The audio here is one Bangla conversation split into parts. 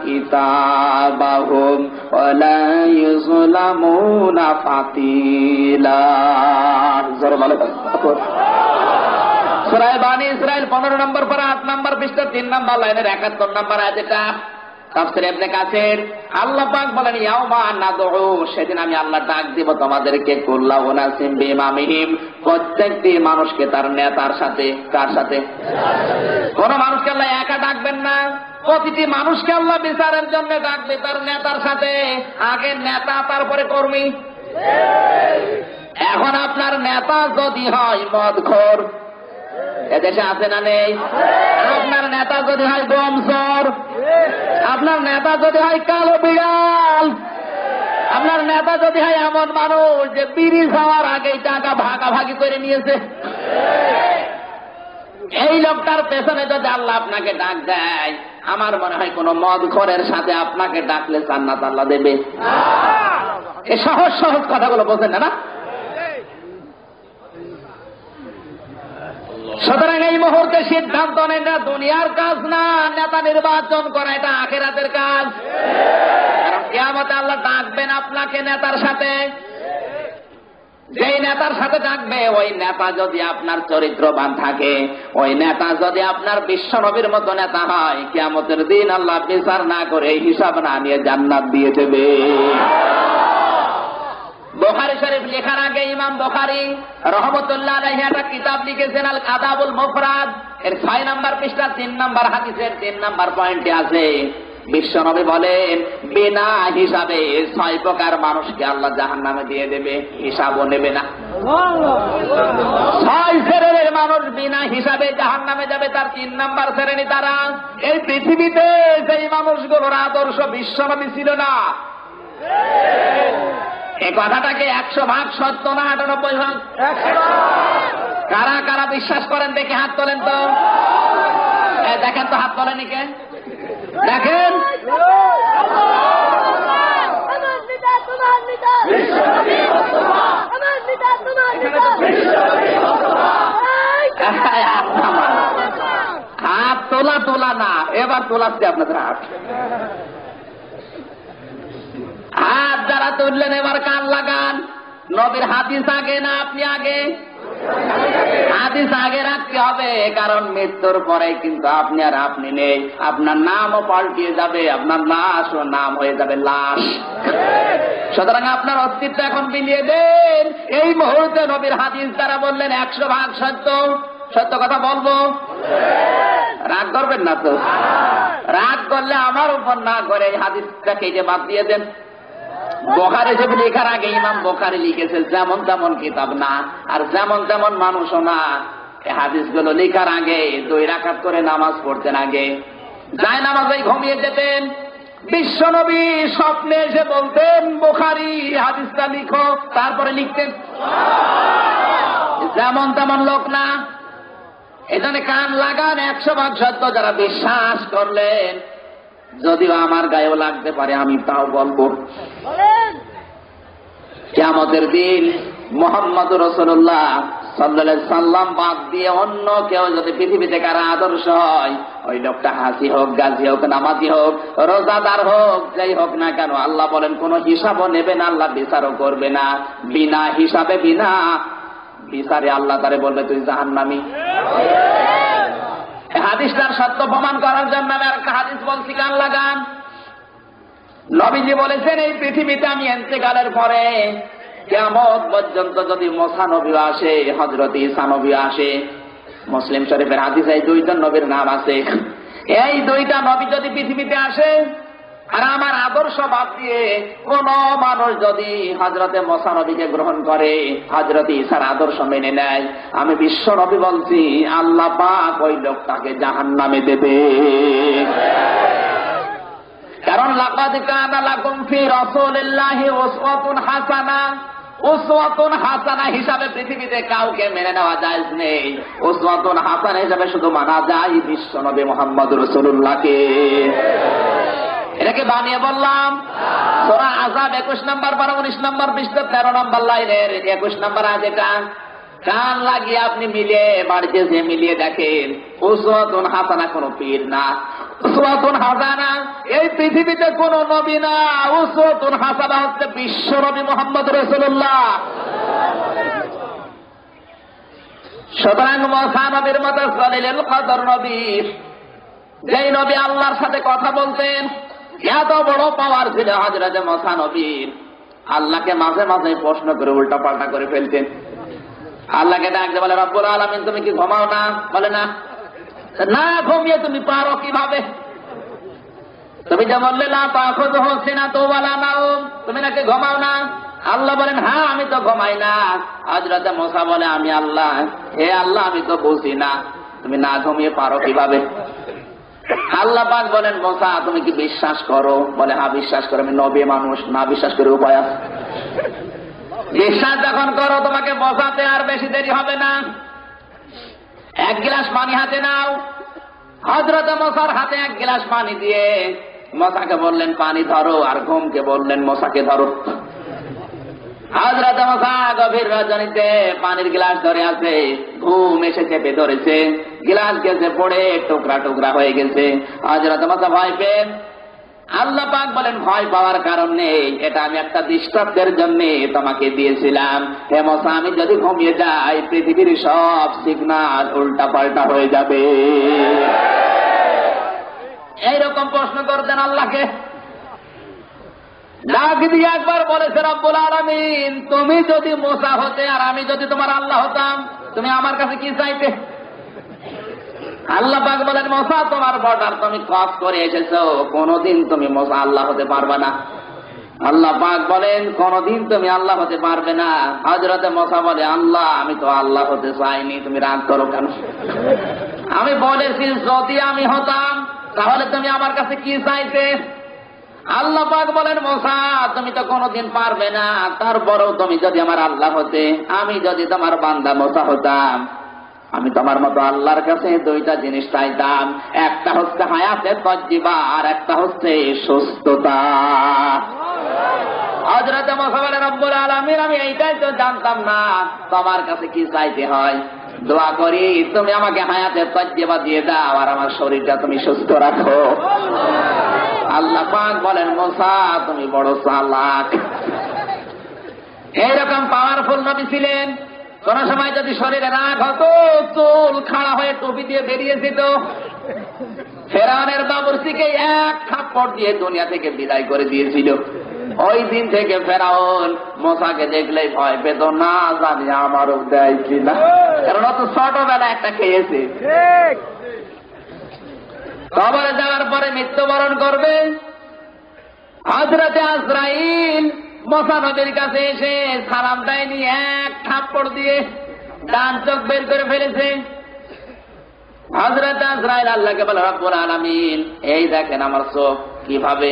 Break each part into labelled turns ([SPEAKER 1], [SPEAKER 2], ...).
[SPEAKER 1] কিতাবাহুম ওয়া লা ইউযলামুনা ফাতিলা। জোরে বলো সূরা বানী ইসরাঈল 15 নম্বর পারা 8 নম্বর পৃষ্ঠা 3 নম্বর লাইনের 71 নম্বর আয়াত। এটা তাফসীর ইবনে কাসির। আল্লাহ পাক বলেন ইয়াউমা নাদউ, সেদিন আমি আল্লাহ ডাক দিব তোমাদেরকে কুল্লা উনাসিম বিইমামিহিম, প্রত্যেকটি মানুষকে তার নেতার সাথে। কার সাথে? কোন মানুষকে আল্লাহ একা ডাকবেন না, প্রতিটি মানুষকে আল্লাহ বিচারের জন্য ডাকবে তার নেতার সাথে। আগে নেতা, তারপরে কর্মী। এখন আপনার নেতা যদি হয় মদখোর, এদেশে আছে না নেই? আপনার নেতা যদি হয় গমচোর, আপনার নেতা যদি হয় কালো বিড়াল, আপনার নেতা যদি হয় এমন মানুষ যে বিড়ি খাওয়ার আগেই টাকা ভাগাভাগি করে নিয়েছে, এই লোকটার পেছনে যদি আল্লাহ আপনাকে ডাক দেয়, আমার মনে হয় কোন মদখোরের সাথে আপনাকে ডাকলে জান্নাত আল্লাহ দেবে। এই সহজ সহজ কথাগুলো বোঝেন না? সুতরাং এই মুহূর্তে সিদ্ধান্ত নেন, এটা দুনিয়ার কাজ না, নেতা নির্বাচন করা এটা আখিরাতের কাজ। কারণ কিয়ামতে আল্লাহ ডাকবেন আপনাকে নেতার সাথে। যেই নেতার সাথে ডাকবে, ওই নেতা যদি আপনার চরিত্রবান থাকে, ওই নেতা যদি আপনার বিশ্ব নবীর মতো নেতা হয়, কিয়ামতের দিন আল্লাহ বিচার না করে, হিসাব না নিয়ে জান্নাত দিয়ে দেবে। বুখারী শরীফ লেখার আগে ইমাম বুখারী রাহমাতুল্লাহ আলাইহি একটা কিতাব লিখেছেন আল আদাবুল মুফরাদ। এর 6 নম্বর পৃষ্ঠা 3 নম্বর হাদিসের 3 নম্বর পয়েন্টে আছে, বিশ্বনবী বলেন বিনা হিসাবে 6 প্রকার মানুষকে আল্লাহ জাহান্নামে দিয়ে দেবে, হিসাবও নেবে না। 6 শ্রেণীর মানুষ বিনা হিসাবে জাহান্নামে যাবে। তার 3 নম্বর শ্রেণী তারা, এই পৃথিবীতে যেই মানুষগুলোর আদর্শ বিশ্বনবী ছিল না। এই কথাটাকে 100% সত্য না 98%? কারা কারা বিশ্বাস করেন দেখে হাত তোলেন তো। দেখেন তো, হাত তোলেন কে? দেখেন, হাত তোলা তোলা না, এবার তোলাচ্ছে আপনাদের হাত। হাত যারা তুললেন এবার কান লাগান। নবীর হাদিস আগে না আপনি আগে? হাদিস আগে রাখতে হবে, কারণ মৃত্যুর পরে কিন্তু আপনি আর আপনি নেই। আপনার নামও পাল্টিয়ে যাবে, আপনার লাশ ও নাম হয়ে যাবে লাশ। সুতরাং আপনার অস্তিত্ব এখন বিলিয়ে দেন। এই মুহূর্তে নবীর হাদিস যারা বললেন 100% সত্য, সত্য কথা বলবো। রাগ করবেন না তো? রাগ করলে আমার উপর না করে এই হাদিসটাকে যে বাদ দিয়ে দেন। বুখারী শরীফ লেখার আগে ইমাম বুখারী লিখেছে যেমন তেমন কিতাব না, আর যেমন তেমন মানুষও না। এই হাদিসগুলো লেখার আগে 2 রাকাত করে নামাজ পড়তেন, আগে যায় নামাজে ঘুমিয়ে যেতেন। বিশ্বনবী স্বপ্নে এসে বলতেন বুখারী হাদিসটা লিখো, তারপরে লিখতেন। যেমন তেমন লোক না। এখানে কান লাগান, 100% সত্য যারা বিশ্বাস করলেন, যদিও আমার গায়েও লাগতে পারে, আমি তাও বলবো। কিয়ামতের দিন মুহাম্মদুর রাসূলুল্লাহ সাল্লাল্লাহু আলাইহি সাল্লাম বাদ দিয়ে অন্য কেউ যদি পৃথিবীতে কারো আদর্শ হয়, ওই লোকটা হাসি হোক, গাজী হোক, নামাজি হোক, রোজাদার হোক, যাই হোক না কেন, আল্লাহ বলেন কোন হিসাবও নেবে না, আল্লাহ বিচারও করবে না। বিনা হিসাবে, বিনা বিচারে আল্লাহ তারে বলবে তুই জাহান্নামী। হাদিসটার সত্য প্রমাণ করার জন্য আমি একটা হাদিস বলছি, কান লাগান। নবীজি বলেছেন এই পৃথিবীতে আমি ইন্তেকালের পরে কিয়ামত পর্যন্ত যদি মুসা নবী আসে, হযরত ঈসা নবী আসে, মুসলিম শরীফের হাদিসে 2 জন নবীর নাম আছে। এই 2টা নবী যদি পৃথিবীতে আসে, আর আমার আদর্শ বাদ দিয়ে কোন মানুষ যদি হযরতে মুসা নবীকে গ্রহণ করে, হযরত ঈসার আদর্শ মেনে নেয়, আমি বিশ্ব নবী বলছি আল্লাহ পাক ওই লোকটাকে জাহান্নামে দেবে। কারণ লাকাদ কানা লাকুম ফি রাসূলিল্লাহি উসওয়াতুন হাসানা, উসওয়াতুন হাসানা হিসাবে পৃথিবীতে কাউকে মেনে নেওয়া জায়েজ নেই। উসওয়াতুন হাসানা হিসাবে শুধু মানা যায় বিশ্ব নবী মুহাম্মদুর রাসূলুল্লাহকে। এটাকে বানিয়ে বললাম। সূরা আযাব 21 নম্বর পারা 19 নম্বর পৃষ্ঠা 13 নম্বর লাইনের 21 নম্বর আয়াত। এটা কান লাগিয়ে আপনি মিলিয়ে বাড়িতে যে মিলিয়ে দেখেন, উসওয়াতুন হাসানা কোন পীর না, উসওয়াতুন হাসানা, এই পৃথিবীতে কোন নবী না, উসওয়াতুন হাসানা হচ্ছে বিশ্ব নবী মুহাম্মদ রাসূলুল্লাহ। সুতরাং মুসা নবীর মতো খলিলুল কদর নবী, যেই নবী আল্লাহর সাথে কথা বলতেন, এত বড় পাওয়ার ছিল হযরত মুসা নবীর। আল্লাহকে মাঝে মাঝে প্রশ্ন করে উল্টা পাল্টা করে ফেলতেন। আল্লাহকে ডাকতে বলে, রব্বুল আলামিন তুমি কি ঘুমাও না? বলে না। না ঘুমিয়ে তুমি পারো কিভাবে? তুমি যে বললে না তাখুযুহু সিনাতুন ওয়ালা নাওম, তুমি নাকি ঘুমাও না? আল্লাহ বলেন, হ্যাঁ আমি তো ঘুমাই না। হযরত মুসা বলে, আমি আল্লাহ, হে আল্লাহ আমি তো বুঝি না, তুমি না ঘুমিয়ে পারো কিভাবে? আল্লাহ পাক বলেন, মুসা তুমি কি বিশ্বাস করো? বলে, হ্যাঁ বিশ্বাস করো। আমি নবী মানুষ, না বিশ্বাস করে উপায় আছে? বিশ্বাস যখন করো তোমাকে বোঝাতে আর বেশি দেরি হবে না। এক গ্লাস পানি হাতে নাও। হযরত মুসার হাতে এক গ্লাস পানি দিয়ে মুসাকে বললেন পানি ধরো, আর ঘুমকে বললেন মুসাকে ধরো। হযরত মুসা গভীর রজনীতে পানির গ্লাস ধরে আছে, ঘুম এসে চেপে ধরেছে, গ্লাস গেছে পড়ে টুকরা টুকরা হয়ে গেছে। হযরত মুসা ভয় পেয়ে, আল্লাহ পাক বলেন ভয় পাওয়ার কারণ নেই, এটা আমি একটা দৃষ্টান্তের জন্য তোমাকে দিয়েছিলাম। হে মুসা আমি যদি ঘুমিয়ে যাই পৃথিবীর সব সিগন্যাল উল্টা পাল্টা হয়ে যাবে। এইরকম প্রশ্ন করতেন আল্লাহকে। ডাক দিয়ে একবার বলেছে, রব্বুল আলামিন তুমি যদি মুসা হতে আর আমি যদি তোমার আল্লাহ হতাম, তুমি আমার কাছে কি চাইতে? আল্লাহ পাক বলেন, মুসা তোমার বর্ডার তুমি ক্রস করে এসেছো, কোনদিন তুমি মুসা আল্লাহ হতে পারবে না। আল্লাহ পাক বলেন, কোনদিন তুমি আল্লাহ হতে পারবে না। হযরত মুসা বলে, আল্লাহ আমি তো আল্লাহ হতে চাইনি, তুমি রাগ করো কেন? আমি বলেছি যদি আমি হতাম তাহলে তুমি আমার কাছে কি চাইতে? আল্লাহ পাক বলেন, মুসা তুমি তো কোনদিন পারবে না, তারপরেও তুমি যদি আমার আল্লাহ হতে, আমি যদি তোমার বান্দা মুসা হতাম, আমি তোমার মতো আল্লাহর কাছে দুইটা জিনিস চাইতাম, একটা হচ্ছে হায়াতে তাজ্জিবা আর একটা হচ্ছে সুস্থতা। হযরত মুসা বলে, রব্বুল আলামিন আমি এইটাই তো জানতাম না তোমার কাছে কি চাইতে হয়। দোয়া করি তুমি আমাকে হায়াতে তাজ্জিবা দিয়ে দাও আর আমার শরীরটা তুমি সুস্থ রাখো। আল্লাহ পাক বলেন, মুসা তুমি বড় চালাক। এইরকম পাওয়ারফুল নবী ছিলেন। কোন সময় যদি শরীরে রাগ হতো, চুল খাড়া হয়ে টুপি দিয়ে বেরিয়েছিল। ফেরাউনের বাবুর্চিকে এক থাপ্পড় দিয়ে দুনিয়া থেকে বিদায় করে দিয়েছিল। ওই দিন থেকে ফেরাউন মুসাকে দেখলেই ভয় পেত, না জানি আমারও দেয় কিনা, কারণ অত ছোটবেলা একটা খেয়েছে। কবরে যাওয়ার পরে মৃত্যুবরণ করবে। হযরতে আজরাইল মুসা নবীর কাছে এসে সালাম দেয়নি, এক থাপ্পড় দিয়ে ডান চোখ বের করে ফেলেছে। হযরতে আজরাইল আল্লাহকে বলে, রব্বুল আলামিন এই দেখেন আমার চোখ কিভাবে,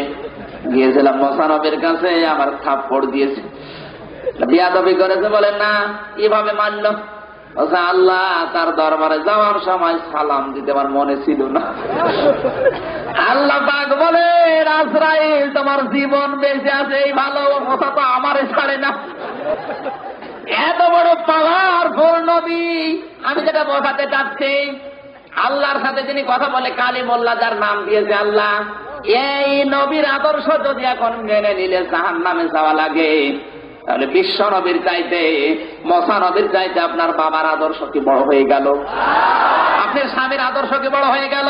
[SPEAKER 1] গিয়েছিলাম মুসা নবীর কাছে আমার থাপ্পড় দিয়েছে, বিয়াদবি করেছে। বলেন না কিভাবে মানল? আল্লাহ তার দরবারে যাওয়ার সময় সালাম দিতে আমার মনে ছিল না। আল্লাহ পাক বলে, আজরাইল তোমার জীবন বেঁচে আছে এই ভালো, মুসা তো আমারে ছাড়ে না। এত বড় পাওয়ারফুল নবী। আমি যেটা বোঝাতে চাচ্ছি, আল্লাহর সাথে যিনি কথা বলে কালিমুল্লাহ, যার নাম দিয়েছে আল্লাহ, এই নবীর আদর্শ যদি এখন মেনে নিলে জাহান্নামে যাওয়া লাগে, তাহলে বিশ্ব নবীর চাইতে মুসা নবীর চাইতে আপনার বাবার আদর্শ কি বড় হয়ে গেল? আপনার স্বামীর আদর্শ কি বড় হয়ে গেল?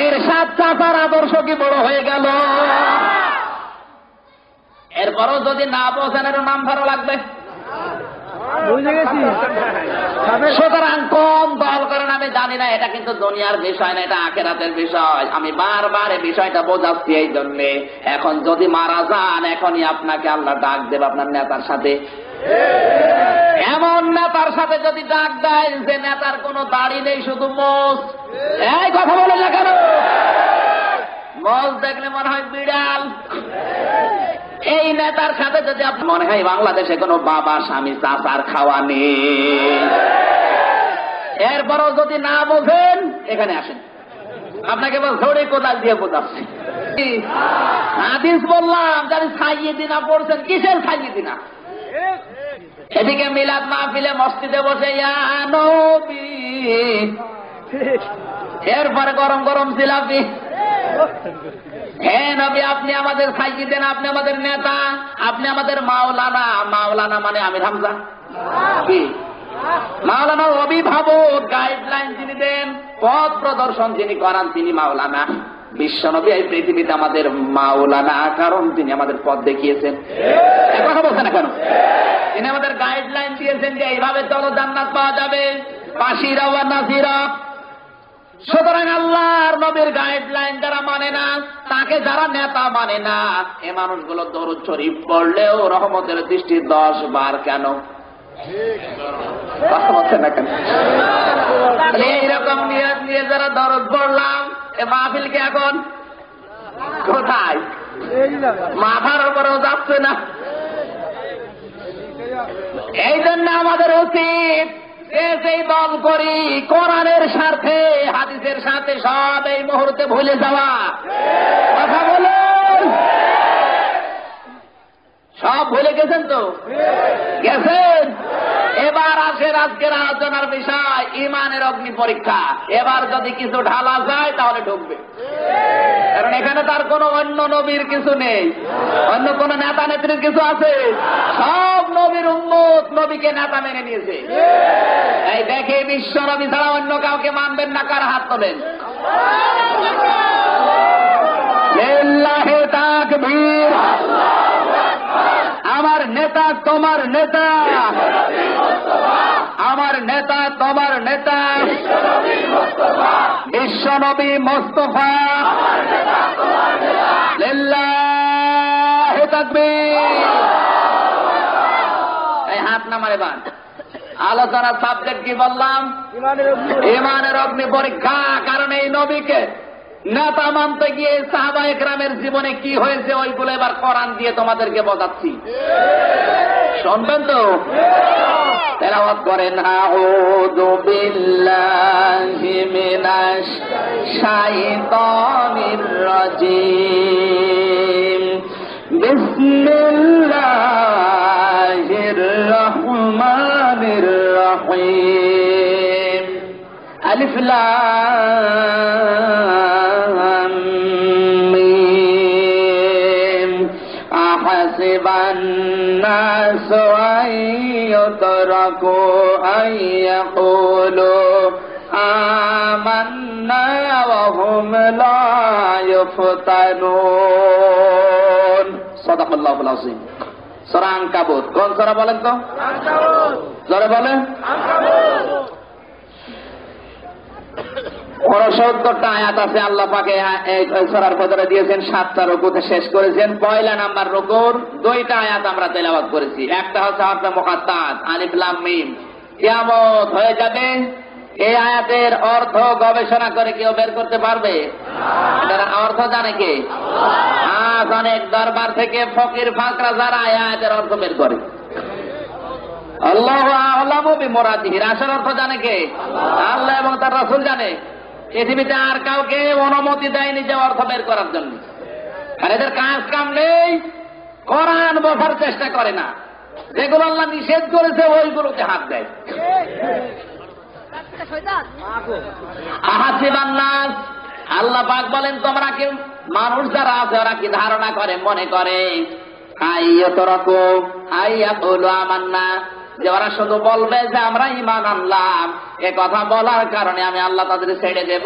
[SPEAKER 1] এর সাত চাচার আদর্শ কি বড় হয়ে গেল? এরপরও যদি না বোঝেন, এর নাম ভালো লাগবে। সুতরাং কোন দল করেন আমি জানি না, এটা কিন্তু দুনিয়ার বিষয় না, এটা আখিরাতের বিষয়। আমি বারবার এই বিষয়টা বোঝাচ্ছি এই জন্যে, এখন যদি মারা যান এখনই আপনাকে আল্লাহ ডাক দেবে আপনার নেতার সাথে। এমন নেতার সাথে যদি ডাক দেয় যে নেতার কোনো দাড়ি নেই, শুধু মোষ। এই কথা বলে না কেন? মোষ দেখলে মনে হয় বিড়াল। এই নেতার সাথে যদি আপনি মনে হয় বাংলাদেশে কোনো বাবা স্বামী চাচার খাওয়া নেই, এরপরও যদি না বোঝেন এখানে আসেন, আপনাকে বল ধরে কোদাল দিয়ে বোঝাচ্ছি। হাদিস বললাম যারা সাইয়্যিদিনা পড়ছেন, কিসের সাইয়্যিদিনা? এদিকে মিলাদ মাহফিলে মসজিদে বসে ইয়া নবী, এরপরে গরম গরম জিলাপি, হে নবী, আপনি আমাদের সাইকি দেন, আপনি আমাদের নেতা, আপনি আমাদের মাওলানা। মাওলানা মানে আমির হামজা কি? মাওলানা অভিভাবক, গাইডলাইন যিনি দেন, পথ প্রদর্শন যিনি করান, তিনি মাওলানা। বিশ্বনবী এই পৃথিবীতে আমাদের মাওলানা, কারণ তিনি আমাদের পথ দেখিয়েছেন। কথা বলছেন না কেন? তিনি আমাদের গাইডলাইন দিয়েছেন যে এইভাবে চলো, জান্নাত পাওয়া যাবে, বাশিরা ওয়া নাযিরা। সুতরাং আল্লাহর নবীর গাইডলাইন যারা মানে না, তাকে যারা নেতা মানে না, এ মানুষগুলো দরুদ শরীফ পড়লেও রহমতের দৃষ্টি 10 বার কেন? কথা বলছেন না কেন? এইরকম নিয়ে যারা দরদ পড়লাম, এ মাহফিলকে এখন কোথায়? মাথার উপরেও যাচ্ছে না। এই জন্য আমাদের উচিত সেই দল করি কোরআনের স্বার্থে, হাদিসের সাথে সব এই মুহূর্তে ভুলে যাওয়া। কথা বলুন, সব ভুলে গেছেন তো? গেছেন। এবার আসেন আজকের আলোচনার বিষয়, ইমানের অগ্নি পরীক্ষা। এবার যদি কিছু ঢালা যায় তাহলে ঢুকবে, কারণ এখানে তার কোন অন্য নবীর কিছু নেই, অন্য কোন নেতা নেত্রীর কিছু আছে? সব নবীর উম্মত নবীকে নেতা মেনে নিয়েছে। এই দেখে বিশ্ব নবী ছাড়া অন্য কাউকে মানবেন না, কার হাত তোলেন? লিল্লাহি তাকবীর। আমার নেতা তোমার নেতা, আমার নেতা তোমার নেতা, বিশ্বনবী মুস্তাফা। লিল্লাহি তাকবীর। এই হাত নামারে বান। আলোচনার সাবজেক্ট কি বললাম? ইমানের অগ্নি পরীক্ষা। কারণ এই নবীকে নেতা মানতে গিয়ে সাহাবায়ে কেরামের জীবনে কি হয়েছে, ওইগুলো এবার কোরআন দিয়ে তোমাদেরকে বোঝাচ্ছি, শুনবেন তো? তেলাওয়াত করেন। আউযু বিল্লাহি মিনাশ শাইতানির রাজিম। বিসমিল্লাহির রহমানির রহিম। আলিফ লাম মিম। আহাসিবান নাসু আন ইউতরাকু আন ইয়াকুলু আমান্না ওয়া হুম লা ইফতানুন। সাদাকাল্লাহুল আযীম। সূরা আনকাবুত। কোন সূরা বলেন তো? আনকাবুত। জোরে বলেন। আনকাবুত। 69টা আয়াত আছে আল্লাহ পাক এই সূরার ভিতরে দিয়েছেন। 7টা রুকুতে শেষ করেছেন। পয়লা নাম্বার রুকুর 2টা আয়াত আমরা তেলাওয়াত করেছি। একটা হচ্ছে হরফে মুকাত্তাত আলিফ লাম মিম। কিয়ামত হয়ে যাবে, এই আয়াতের অর্থ গবেষণা করে কেউ বের করতে পারবে? এটার অর্থ জানে কে? আজ অনেক দরবার থেকে ফকির ফাকরা যারা আয়াতের অর্থ বের করে। আল্লাহু আ'লামু বিমুরাদিহি। আসল অর্থ জানে কে? আল্লাহ এবং তার রাসূল জানে। পৃথিবীতে আর কাউকে অনুমতি দেয়নি যে অর্থ বের করার জন্য। আর এদের কাজ কাম নেই, কোরআন বোঝার চেষ্টা করে না। যেগুলো আল্লাহ নিষেধ করেছে ওইগুলোতে হাত দেয়। আহাসিবান নাস, আল্লাহ পাক বলেন তোমরা কি, মানুষ যারা আছে ওরা কি ধারণা করে, মনে করে আইয়াতরাকু আইয়াকুলু আমান্না, যে ওরা শুধু বলবে যে আমরা ঈমান আনলাম, এ কথা বলার কারণে আমি আল্লাহ তাদের ছেড়ে দেব।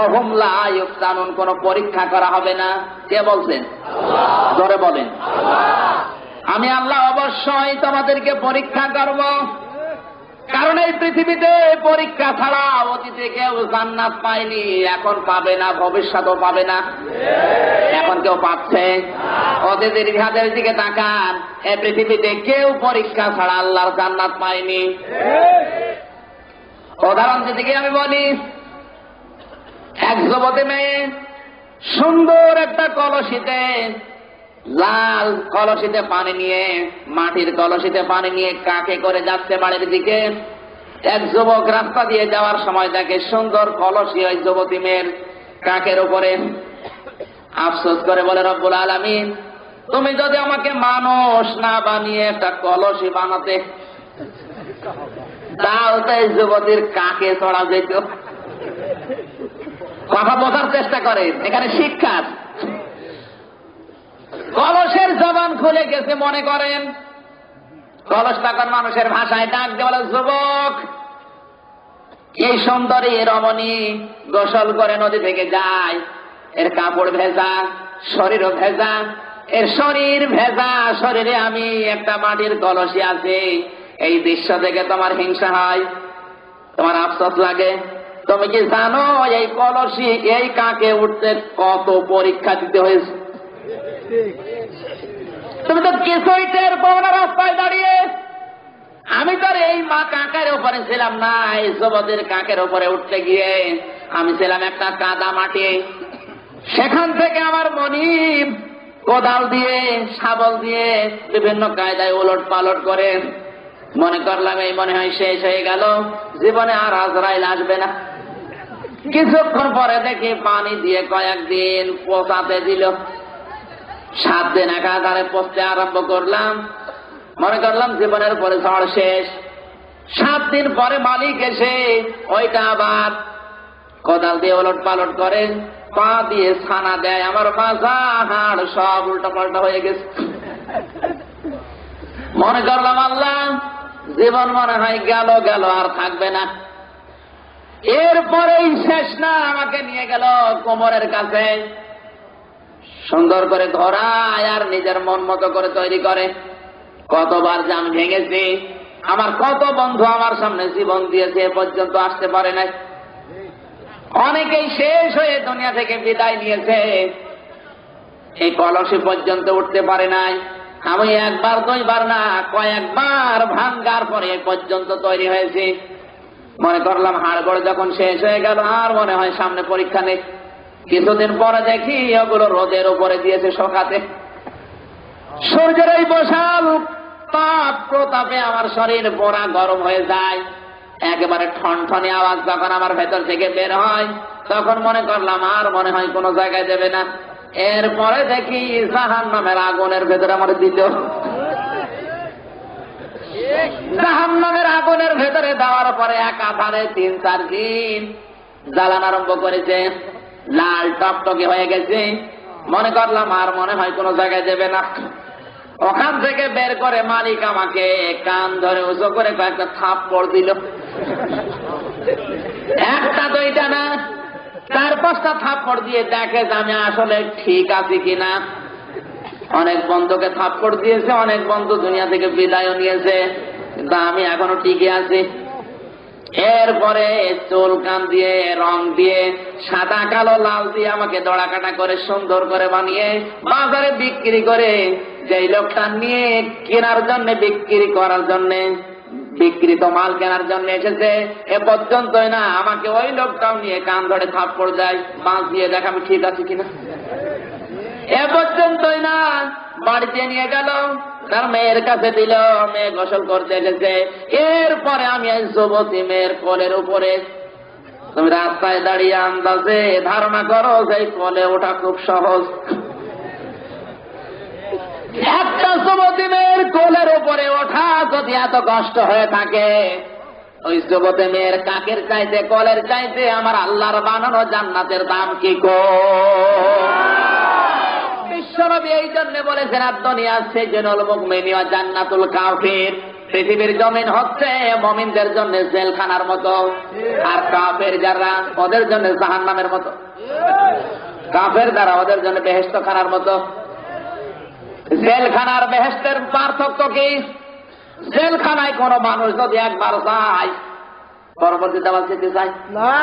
[SPEAKER 1] অহুম লা ইফতানুন, কোন পরীক্ষা করা হবে না। কে বলছেন? আল্লাহ। জোরে বলেন। আল্লাহ। আমি আল্লাহ অবশ্যই তোমাদেরকে পরীক্ষা করব। কারণ এই পৃথিবীতে পরীক্ষা ছাড়া অতীতে কেউ জান্নাত পায়নি, এখন পাবে না, ভবিষ্যতেও পাবে না। এখন কেউ পাচ্ছে? অতীতের ইতিহাসের দিকে তাকান, এই পৃথিবীতে কেউ পরীক্ষা ছাড়া আল্লাহর জান্নাত পায়নি। উদাহরণ দিকে আমি বলি, এক যুবতী মেয়ে সুন্দর একটা কলসিতে, লাল কলসিতে পানি নিয়ে, মাটির কলসিতে পানি নিয়ে কাকে করে যাচ্ছে বাড়ির দিকে। এক যুবক রাস্তা দিয়ে যাওয়ার সময় দেখে সুন্দর কলসি ওই যুবতী মেয়ের কাকের উপরে। আফসোস করে বলে, রব্বুল আলামিন, তুমি যদি আমাকে মানুষ না বানিয়ে একটা কলসি বানাতে, তাও তো এই যুবতীর কাকে চড়া যেত। কথা বোঝার চেষ্টা করেন, এখানে শিক্ষা। কলসের জবান খুলে গেছে মনে করেন, কলস তখন মানুষের ভাষায় ডাক দিয়ে বলে, যুবক, এই সুন্দরী রমণী গোসল করে নদী থেকে যায়, এর কাপড় ভেজা, শরীরও ভেজা, এর শরীর ভেজা, শরীরে আমি একটা মাটির কলসি আছে। এই দৃশ্য দেখে তোমার হিংসা হয়, তোমার আফসোস লাগে। তুমি কি জানো এই কলসি এই কাকে উঠতে কত পরীক্ষা দিতে হয়েছে? তুমি তো কিছুই টের পাও না রাস্তায় দাঁড়িয়ে। আমি তো এই মা কাকের উপরে ছিলাম না, এই যুবতীর কাকের উপরে উঠতে গিয়ে আমি ছিলাম একটা কাদা মাটি। সেখান থেকে আমার মনিব কোদাল দিয়ে, শাবল দিয়ে বিভিন্ন কায়দায় উলট পালট করে মনে করলাম এই মনে হয় শেষ হয়ে গেল, জীবনে আর আজরাইল আসবে না। কিছুক্ষণ পরে দেখি পানি দিয়ে কয়েকদিন পোষাতে দিল। 7 দিন একাধারে পচতে আরম্ভ করলাম, মনে করলাম জীবনের পরে ঝড় শেষ। 7 দিন পরে মালিক এসে ওইটা আবার কোদাল দিয়ে ওলট পালট করে, পা দিয়ে ছানা দেয়, আমার মাজা হাড় সব উল্টা পাল্টা হয়ে গেছে। মনে করলাম আল্লাহ, জীবন মনে হয় গেল গেল, আর থাকবে না। এরপরেই শেষ না, আমাকে নিয়ে গেল কোমরের কাছে, সুন্দর করে ধরায় আর নিজের মন মতো করে তৈরি করে। কতবার যে আমি ভেঙেছি, আমার কত বন্ধু আমার সামনে জীবন দিয়েছে, এ পর্যন্ত আসতে পারে নাই। অনেকেই শেষ হয়ে দুনিয়া থেকে বিদায় নিয়েছে, এই কলসি পর্যন্ত উঠতে পারে নাই। আমি একবার 2বার না, কয়েকবার ভাঙ্গার পরে এ পর্যন্ত তৈরি হয়েছে। মনে করলাম হাড়গোড় যখন শেষ হয়ে গেল, আর মনে হয় সামনে পরীক্ষা নেই। কিছুদিন পরে দেখি ওগুলো রোদের উপরে দিয়েছে শোকাতে। সূর্যের এই বিশাল তাপ প্রতাপে আমার শরীর পোড়া গরম হয়ে যায়। একেবারে ঠনঠনে আওয়াজ যখন আমার ভেতর থেকে বের হয়, তখন মনে করলাম আর মনে হয় কোনো জায়গায় দেবে না। এরপরে দেখি জাহান্নামের আগুনের ভেতরে আমার দিল। জাহান্নামের আগুনের ভেতরে দেওয়ার পরে একাধারে 3-4 দিন জ্বালান আরম্ভ করেছে, লাল টকটকে হয়ে গেছে। মনে করলাম আর মনে হয় কোনো জায়গায় দেবে না। ওখান থেকে বের করে মালিক আমাকে কান ধরে উঁচু করে কয়েকটা থাপ্পড় দিল। 1টা 2টা না, 4-5টা থাপ্পড় দিয়ে দেখে যে আমি আসলে ঠিক আছি কিনা। অনেক বন্ধুকে থাপ্পড় দিয়েছে, অনেক বন্ধু দুনিয়া থেকে বিদায় নিয়েছে, কিন্তু আমি এখনো টিকে আছি। এরপরে চুল কান দিয়ে, রং দিয়ে, সাদা কালো লাল দিয়ে আমাকে দড়া কাটা করে সুন্দর করে বানিয়ে বাজারে বিক্রি করে, যে লোকটা নিয়ে কেনার জন্য, বিক্রি করার জন্য, বিক্রিত মাল কেনার জন্য এসেছে, এ পর্যন্তই না, আমাকে ওই লোকটাও নিয়ে কান ধরে থাপ্পড় দেয়, বাঁশ দিয়ে দেখ আমি ঠিক আছি কিনা। এ পর্যন্তই না, বাড়িতে নিয়ে গেল, তার মেয়ের কাছে দিল, মেয়ে গোসল করতে এসেছে। এরপরে আমি এই যুবতী মেয়ের কোলের উপরে, তুমি রাস্তায় দাঁড়িয়ে আন্দাজে ধারণা করো যে কোলে ওঠা খুব সহজ। একটা যুবতী মেয়ের কোলের উপরে ওঠা যদি এত কষ্ট হয়ে থাকে, ওই যুবতী মেয়ের কাকের চাইতে, কোলের চাইতে আমার আল্লাহর বানানো জান্নাতের দাম কি গো। বিশ্বনবী এই জন্য বলেছেন, দুনিয়া সিজনুল মুমিন ওয়া জান্নাতুল কাফির। পৃথিবীর জমিন হচ্ছে মুমিনদের জন্য জেলখানার মতো, আর কাফের যারা ওদের জন্য জাহান্নামের মতো। কাফের যারা ওদের জন্য বেহেশতখানার মতো। জেলখানার বেহেশতের পার্থক্য কি? জেলখানায় কোন মানুষ যদি একবার যায়, পরবর্তীতে আবার যেতে চায় না।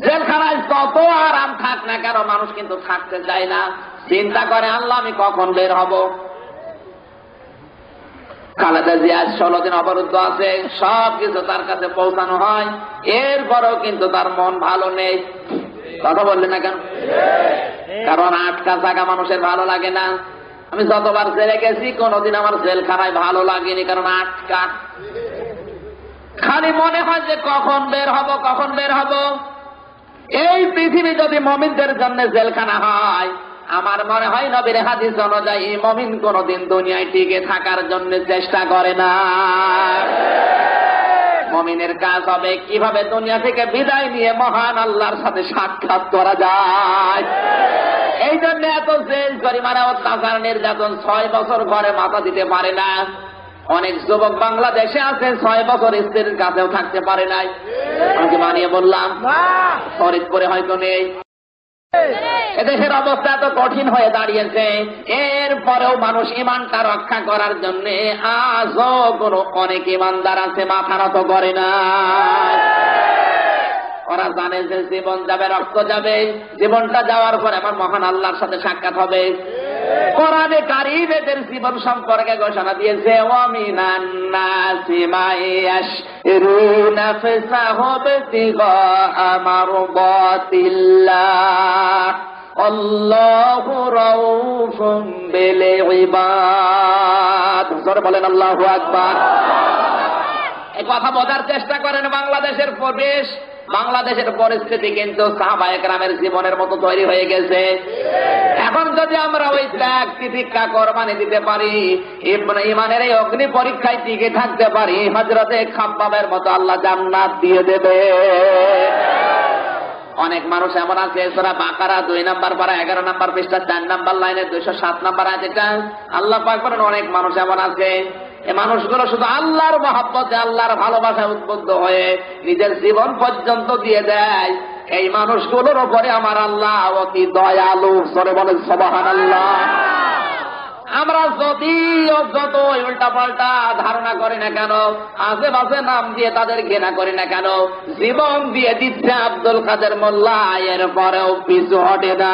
[SPEAKER 1] জেলখানায় যত আরাম থাক না কেন, মানুষ কিন্তু থাকতে চায় না, চিন্তা করে আল্লাহ আমি কখন বের হব। খালেদা জিয়া 16 দিন অবরুদ্ধ আছে, সব কিছু তার কাছে পৌঁছানো হয়, এরপরেও কিন্তু তার মন ভালো নেই। কথা বললেন না কেন? কারণ আটকা থাকা মানুষের ভালো লাগে না। আমি যতবার জেলে গেছি কোনদিন আমার জেলখানায় ভালো লাগেনি, কারণ আটকা। খালি মনে হয় যে কখন বের হব, কখন বের হব। এই পৃথিবী যদি মুমিনদের জন্য জেলখানা হয়, আমার মনে হয় নবীর হাদিস অনুযায়ী মুমিন কোনদিন দুনিয়ায় টিকে থাকার জন্য চেষ্টা করে না। মুমিনের কাজ হবে কিভাবে দুনিয়া থেকে বিদায় নিয়ে মহান আল্লাহর সাথে সাক্ষাৎ করা যায়। এই জন্য এত জেল জরিমানা অত্যাচার নির্যাতন, 6 বছর ঘরে মাথা দিতে পারে না। অনেক যুবক বাংলাদেশে আছে 6 বছর স্ত্রীর কাছেও থাকতে পারে নাই। আমি মানিয়ে বললাম, ফরিদপুরে হয়তো নেই। এদেশের অবস্থা এত কঠিন হয়ে দাঁড়িয়েছে, এরপরেও মানুষ ইমানটা রক্ষা করার জন্য আজও কোন অনেক ইমানদার আছে মাথা নত করে না। ওরা জানে যে জীবন যাবে, রক্ত যাবে, জীবনটা যাওয়ার পরে আমার মহান আল্লাহর সাথে সাক্ষাৎ হবে। কোরআনে কারীম এদের জীবন সম্পর্কে ঘোষণা দিয়েছে, ওয়া মিনান নাসি মাইয়াশরুনা ফাসাহু বিতিগা মারদাতিল্লাহ আল্লাহু রাউফুম বিল ইবাদ। জোরে বলেন আল্লাহু আকবার। এই কথা বোঝার চেষ্টা করেন। বাংলাদেশের পরিবেশ, বাংলাদেশের পরিস্থিতি কিন্তু সাহাবায়ে কেরামের জীবনের মতো তৈরি হয়ে গেছে। এখন যদি আমরা ওই ত্যাগ তিতিক্ষা কোরবানি দিতে পারি, ইমানের এই অগ্নি পরীক্ষায় টিকে থাকতে পারি, হযরতে খাব্বাবের মতো আল্লাহ জান্নাত দিয়ে দেবে। অনেক মানুষ এমন আছে, সূরা বাকারা 2 নম্বর পারা 11 নম্বর পৃষ্ঠা 4 নম্বর লাইনে 207 নম্বর আয়াত, এটা আল্লাহ পাক বলেন অনেক মানুষ এমন আছে, এই মানুষগুলো শুধু আল্লাহর মহব্বতে, আল্লাহর ভালোবাসায় উদ্বুদ্ধ হয়ে নিজের জীবন পর্যন্ত দিয়ে দেয়। এই মানুষগুলোর উপরে আমার আল্লাহ অতি দয়ালু। সরে বলেন সুবহানাল্লাহ। আমরা যত উল্টা পাল্টা ধারণা করি না কেন, আশেপাশে নাম দিয়ে তাদের ঘৃণা করি না কেন, জীবন দিয়ে দিচ্ছে আব্দুল কাদের মোল্লা, এর পরেও পিছু হটে না।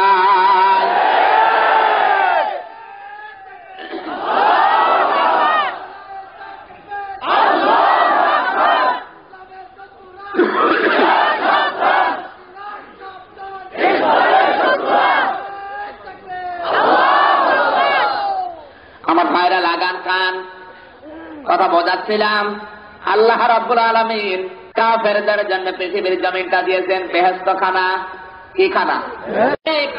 [SPEAKER 1] আমার ভাইরা লাগান কান, কথা বোঝাচ্ছিলাম। আল্লাহ রাব্বুল আলামিন কাফেরদের জন্য পৃথিবীর জমিনটা দিয়েছেন বেহেশত খানা। কি খানা?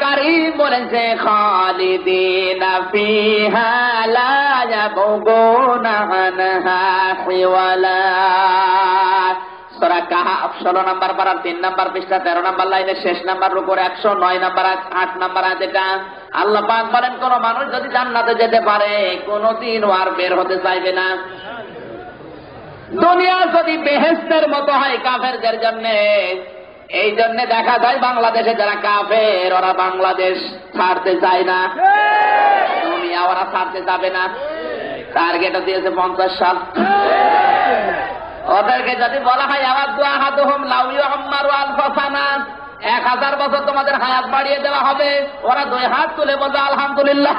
[SPEAKER 1] কারীম বলেছে, খালিদিনা ফিহা লা ইয়াবগুনা আনহা হিওয়ালা। সূরা কাহফ 16 নম্বর পারা 3 নম্বর পৃষ্ঠা 13 নম্বর লাইনের শেষ নম্বর উপরে 109 নম্বর 8 নম্বর আয়াত। এটা আল্লাহ পাক বলেন, কোন মানুষ যদি জান্নাতে যেতে পারে কোনদিনও আর বের হতে চাইবে না। দুনিয়া যদি বেহেশতের মতো হয় কাফেরদের জন্য, এই জন্য দেখা যায় বাংলাদেশে যারা কাফের ওরা বাংলাদেশ ছাড়তে চায় না, দুনিয়া ওরা ছাড়তে যাবে না। টার্গেট দিয়েছে 50 সাল। ওদেরকে যদি বলা হয় আওয়াদু আহাদুহুম লাউ ইউআম্মারু আলফা সানা, 1000 বছর তোমাদের হায়াত বাড়িয়ে দেওয়া হবে, ওরা 2 হাত তুলে বলবে আলহামদুলিল্লাহ।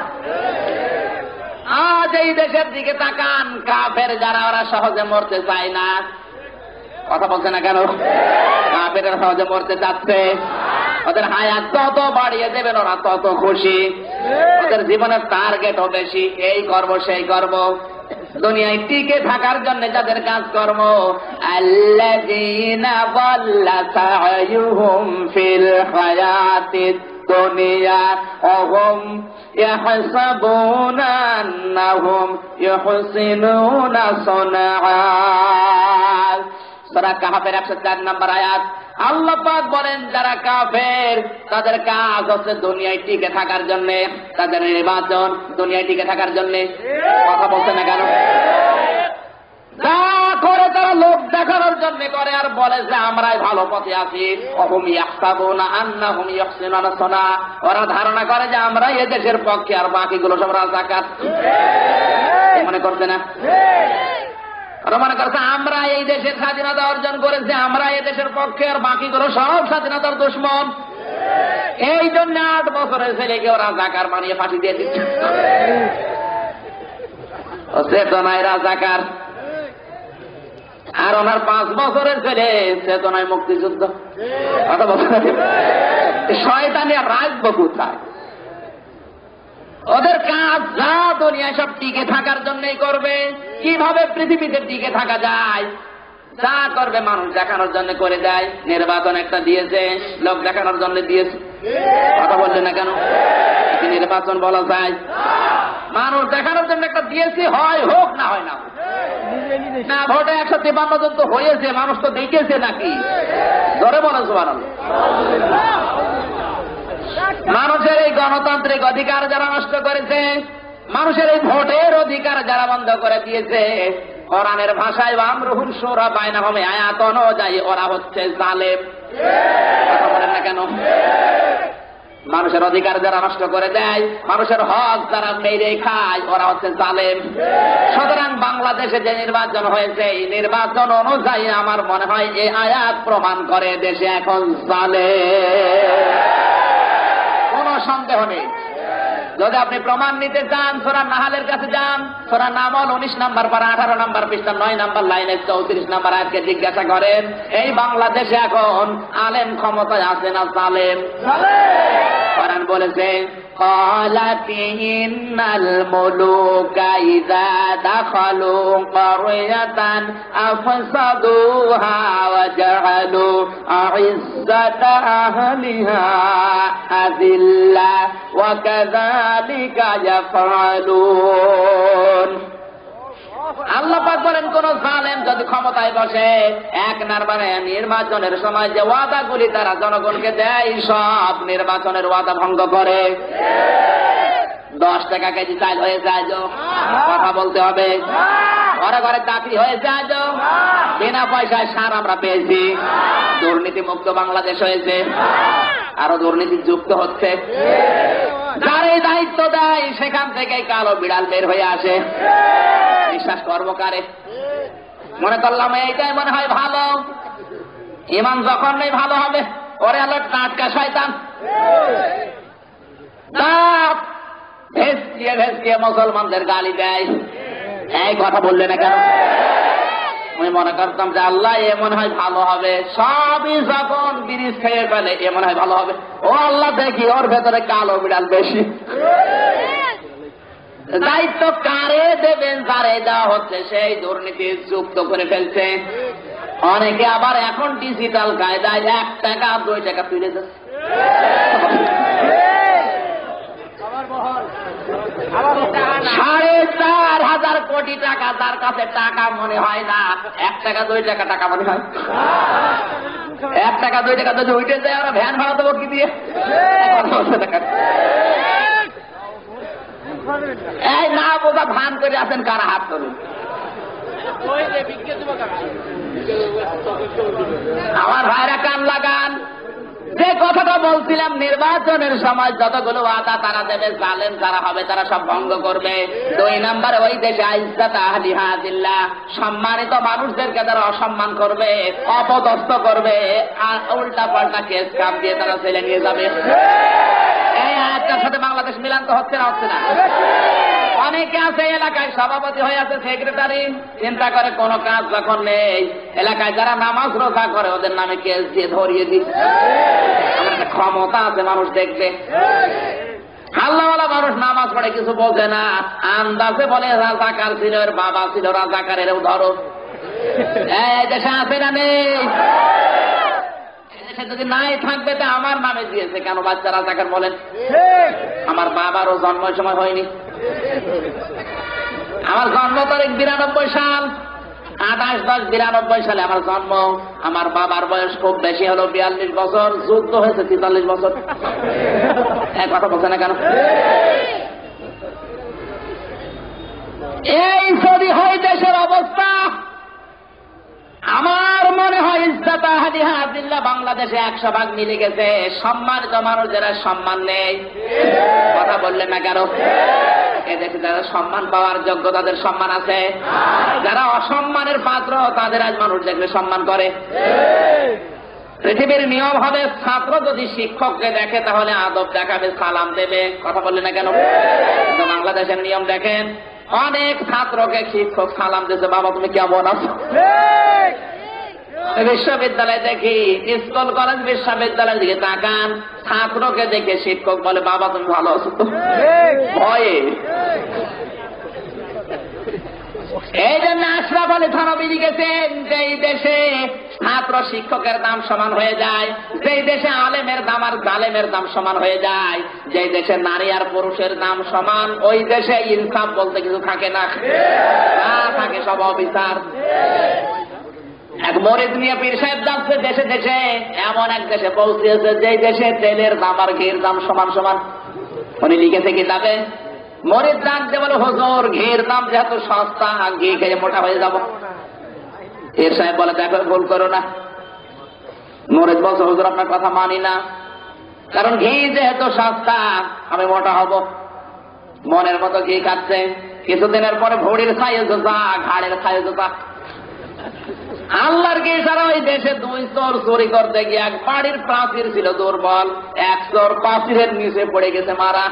[SPEAKER 1] আজ এই দেশের দিকে তাকান, কাফের যারা ওরা সহজে মরতে চায় না। কথা বলছে না কেন? কাফেররা সহজে মরতে চাচ্ছে। ওদের হায়াত যত বাড়িয়ে দেবেন ওরা তত খুশি। ওদের জীবনের টার্গেটও বেশি, এই করব সেই করব। দুনিয়ায় টিকে থাকার জন্য যাদের কাজকর্ম, আল্লাযীনা যাল্লা সা'য়ুহুম ফিল হায়াতিদ দুনিয়া ওয়া হুম ইয়াহসাবুনা আন্নাহুম ইউহসিনুনা সুনআ। সূরা কাহফের 104 নম্বর আয়াত। আল্লাহ পাক বলেন, যারা কাফের তাদের কাজ হচ্ছে দুনিয়ায় টিকে থাকার জন্য, তাদের নির্বাচন দুনিয়ায় টিকে থাকার জন্য। কথা বলছে না কেন? যা করে তারা লোক দেখানোর জন্য করে, আর বলে যে আমরাই ভালো পথে আছি। অহুম ইয়াহসাবুনা আন্নাহুম ইউহসিনুনা সুনআ, ওরা ধারণা করে যে আমরা এই দেশের পক্ষে, আর বাকিগুলো সব রাজাকার। মনে করছে না? মনে করছে আমরা এই দেশের স্বাধীনতা অর্জন করেছি, আমরা এই দেশের পক্ষে, আর বাকিগুলো সব স্বাধীনতার দুশমন। এই জন্য 8 বছরের ছেলেকে ওরা রাজাকার বানিয়ে ফাঁসি দিয়ে দিচ্ছে। চেতনায় রাজাকার। আর ওনার 5 বছরের ছেলে চেতনায় মুক্তিযুদ্ধ। কথা বলছে, শয়তানি আর রাজব কোথায়? ওদের কাজ যা দুনিয়া সব টিকে থাকার জন্যই করবে। কিভাবে পৃথিবীতে টিকে থাকা যায় যা করবে মানুষ দেখানোর জন্য করে দেয়। নির্বাচন একটা দিয়েছে, লোক দেখানোর জন্য দিয়েছে। কথা বলছে না কেন? নির্বাচন বলা যায় মানুষ দেখানোর জন্য একটা দিয়েছে, হয় হোক না হয় না। না ভোটে 153 জন তো হয়েছে, মানুষ তো দেখেছে নাকি? ধরে বলেন সুবহানাল্লাহ। মানুষের এই গণতান্ত্রিক অধিকার যারা নষ্ট করেছে, মানুষের এই ভোটের অধিকার যারা বন্ধ করে দিয়েছে, কোরআনের ভাষায় আমরুহুম শুরা বাইনাহুম আয়াত অনুযায়ী ওরা হচ্ছে জালেম। কথা বলেন না কেন? মানুষের অধিকার যারা নষ্ট করে দেয়, মানুষের হক যারা মেরে খায়, ওরা হচ্ছে জালেম। সুতরাং বাংলাদেশে যে নির্বাচন হয়েছে, এই নির্বাচন অনুযায়ী আমার মনে হয় এই আয়াত প্রমাণ করে দেশে এখন জালেম, কোনো সন্দেহ নেই। যদি আপনি প্রমাণ নিতে চান, সূরা নাহলের কাছে যান, সূরা নামল 19 নম্বর পারা 18 নম্বর পৃষ্ঠা 9 নম্বর লাইনে 34 নম্বর আয়াতকে জিজ্ঞাসা করেন, এই বাংলাদেশে এখন আলেম ক্ষমতায় আছে না জালেম? কোরআন বলেছে قالت إن الملوك إذا دخلوا قرية أفسدوها وجعلوا أعزة أهلها أذلة وكذلك يفعلون। আল্লাহ পাক বলেন, কোন জালেম যদি ক্ষমতায় বসে, এক নাম্বারে নির্বাচনের সময় যে ওয়াদাগুলি তারা জনগণকে দেয়, সব নির্বাচনের ওয়াদা ভঙ্গ করে। 10 টাকা কেজি চাল হয়ে যায়, কথা বলতে হবে। ঘরে ঘরে চাকরি হয়ে যায়, বিনা পয়সায় সার আমরা পেয়েছি। দুর্নীতি মুক্ত বাংলাদেশ হয়েছে, আরো দুর্নীতি যুক্ত হচ্ছে। যার এই দায়িত্ব দেয়, সেখান থেকে কালো বিড়াল বের হয়ে আসে। বিশ্বাস করবো কারে? মনে করলাম এইটাই মনে হয় ভালো, ইমান যখন নেই ভালো হবে, ওরে আলো টাটকা শয়তান। ভেসকিয়ে ভেসকিয়ে মুসলমানদের গালি দেয়। এই কথা বললে না কেন? আমি মনে করতাম যে আল্লাহ এ মনে হয় ভালো হবে, সবই যখন বিরিজ খেয়ে ফেলে এ মনে হয় ভালো হবে। ও আল্লাহ, দেখি ওর ভেতরে কালো বিড়াল বেশি। দায়িত্ব কারে দেবেন? যারে দেওয়া হচ্ছে সেই দুর্নীতি যুক্ত করে ফেলছে। অনেকে আবার এখন ডিজিটাল কায়দায় 1 টাকা 2 টাকা তুলে যাচ্ছে। 4,500 কোটি টাকা, তার কাছে টাকা মনে হয় না, 1 টাকা 2 টাকা টাকা মনে হয়। 1 টাকা 2 টাকা যদি উঠে যায়, আমরা ভ্যান ভাড়া দেবো কি দিয়ে? এই না বোঝা ভান করে আছেন কারা? হাত করুন। আমার ভাইরা কান লাগান, যে কথাটা বলছিলাম, নির্বাচনের সময় যতগুলো ওয়াদা তারা দেবে, জালেম যারা হবে তারা সব ভঙ্গ করবে। 2 নম্বরে ওই দেশে ইজ্জত আহলিহা জিল্লাহ, সম্মানিত মানুষদেরকে তারা অসম্মান করবে, অপদস্থ করবে, আর উল্টা পাল্টা কেস কাম দিয়ে তারা ছেলে নিয়ে যাবে। এই আয়াতটার সাথে বাংলাদেশ মিলান তো হচ্ছে না? হচ্ছে না। অনেকে আছে এলাকায় সভাপতি হয়ে আছে, সেক্রেটারি, চিন্তা করে কোন কাজ যখন নেই, এলাকায় যারা নামাজ রোজা করে ওদের নামে কেস দিয়ে ধরিয়ে দিচ্ছে। আমাদের ক্ষমতা আছে, মানুষ দেখবে। আল্লাহওয়ালা মানুষ নামাজ পড়ে কিছু বোঝে না, আন্দাজে বলে রাজাকার ছিল, এর বাবা ছিল রাজাকারের, ধরো। এই দেশে আছে না নেই? যদি নাই থাকবে তা আমার নামে দিয়েছে কেন? বাচ্চা রাজাকার বলেন। আমার বাবারও জন্মের সময় হয়নি। আমার জন্ম তারিখ 92 সাল, 28/10/92 সালে আমার জন্ম। আমার বাবার বয়স খুব বেশি হলো 42 বছর, যুদ্ধ হয়েছে 43 বছর। এক কথা বলছে না কেন? এই যদি হয় দেশের অবস্থা, আমার মনে হয় ইজ্জত আহলিহা জিল্লাহ বাংলাদেশে 100 ভাগ মিলে গেছে। সম্মানিত মানুষ যারা সম্মান নেই, কথা বললেন না কেন? এদেশে যারা সম্মান পাওয়ার যোগ্য তাদের সম্মান আছে, যারা অসম্মানের পাত্র তাদের আজ মানুষ দেখলে সম্মান করে। পৃথিবীর নিয়ম হবে, ছাত্র যদি শিক্ষককে দেখে তাহলে আদব দেখাবে, সালাম দেবে, কথা বললেন না কেন? কিন্তু বাংলাদেশের নিয়ম দেখেন, অনেক ছাত্রকে শিক্ষক সালাম দিয়েছে, বাবা তুমি কেমন আছো? বিশ্ববিদ্যালয় দেখি, স্কুল কলেজ বিশ্ববিদ্যালয়ের দিকে তাকান, ছাত্রকে দেখে শিক্ষক বলে বাবা তুমি ভালো আছো তো? ভয়ে। এই জন্য আশরাফ আলী থানভী লিখেছেন, যেই দেশে ছাত্র শিক্ষকের দাম সমান হয়ে যায়, যেই দেশে আলেমের দাম আর জালেমের দাম সমান হয়ে যায়, যেই দেশে নারী আর পুরুষের দাম সমান, ওই দেশে ইনসাফ বলতে কিছু থাকে না, থাকে সব অবিচার। এক মরিদ নিয়ে পীর সাহেব যাচ্ছে দেশে দেশে, এমন এক দেশে পৌঁছেছে যে দেশে তেলের দাম আর ঘির দাম সমান সমান। উনি লিখেছে কিতাবে, মরিদ ডাক দিয়ে বলে, হুজুর ঘির দাম যেহেতু সস্তা, ঘি খেয়ে মোটা হয়ে যাব। পীর সাহেব বলে, দেখো ভুল করো না। মরিদ বলছে, হুজুর আপনার কথা মানি না, কারণ ঘি যেহেতু সস্তা আমি মোটা হব। মনের মতো ঘি খাচ্ছে, কিছুদিনের পরে ভুড়ির ছায়ে জোতা, ঘাড়ের ছায়ে জোতা। আল্লাহর কি সারা ওই দেশে 2 চোর চুরি করতে গিয়ে এক বাড়ির প্রাচীর ছিল দুর্বল, এক চোর প্রাচীরের নিচে পড়ে গেছে মারা,